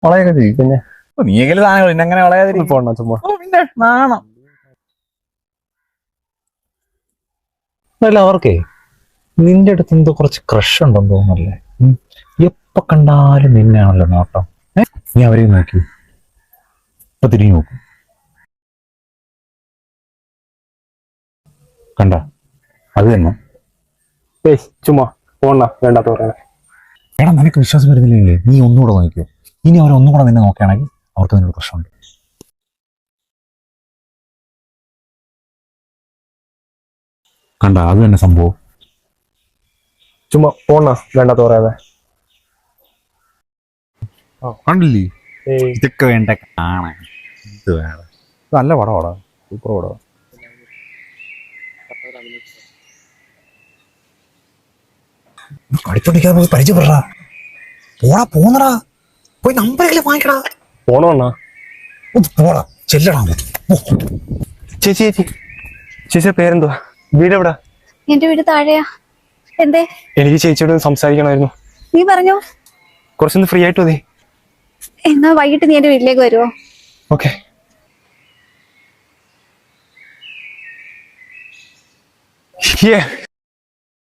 വളയൊക്കെ ചെയ്യും പിന്നെ നീയെങ്കിലും സാധനങ്ങൾ പിന്നെ അങ്ങനെ വളയാതിരി പോണ ചുമ്മാ. പിന്നെ നാണം. അല്ല അവർക്കേ നിന്റെ അടുത്ത് എന്തോ കുറച്ച് ക്രഷ് ഉണ്ടെന്ന് തോന്നുന്നല്ലേ. എപ്പോ കണ്ടാലും നിന്നെയാണല്ലോ നോട്ടം. നീ അവരെ നോക്കി ഇപ്പൊ തിരിഞ്ഞു നോക്കും കണ്ട അത് തന്നെ. ചുമ്മാ പോണ വേണ്ടാത്ത പറയാ. എടാ നിനക്ക് വിശ്വാസം വരുന്നില്ലേ? നീ ഒന്നുകൂടെ നോക്കിയോ. ഇനി അവരൊന്നും കൂടെ നിന്നെ നോക്കുകയാണെങ്കിൽ അവർക്ക് നിന്നോട് പ്രശ്നമുണ്ട്. കണ്ട അത് തന്നെ സംഭവം. ചുമ്മാ പോണ വേണ്ടാത്ത പറയാതെ. കണ്ടില്ലേ ഏയ് ഇതൊക്കെ വേണ്ട കാണാൻ. ഇത് വേണം. നല്ല പടമാടാ, സൂപ്പർ പടം. കളിച്ചോണ്ടിരിക്കാതെ പോയി പരിചയപ്പെടാ. പോടാ പോന്നടാ, പോയി നമ്പറെങ്കിലും വാങ്ങിക്കടാ. പോണോണ്ണ. പോടാ ചെല്ലടാ. ചേച്ചി ചേച്ചി ചേച്ചിയുടെ പേരെന്തുവാ? വീട് എവിടാ? എന്റെ വീട് താഴെയാ. എന്തേ? എനിക്ക് ചേച്ചിയോട് സംസാരിക്കണമായിരുന്നു. നീ പറഞ്ഞോ. കുറച്ചൊന്ന് ഫ്രീ ആയിട്ട് മതി. എന്നാ വൈകിട്ട് നീ എന്റെ വീട്ടിലേക്ക് വരുമോ? ഓക്കെ.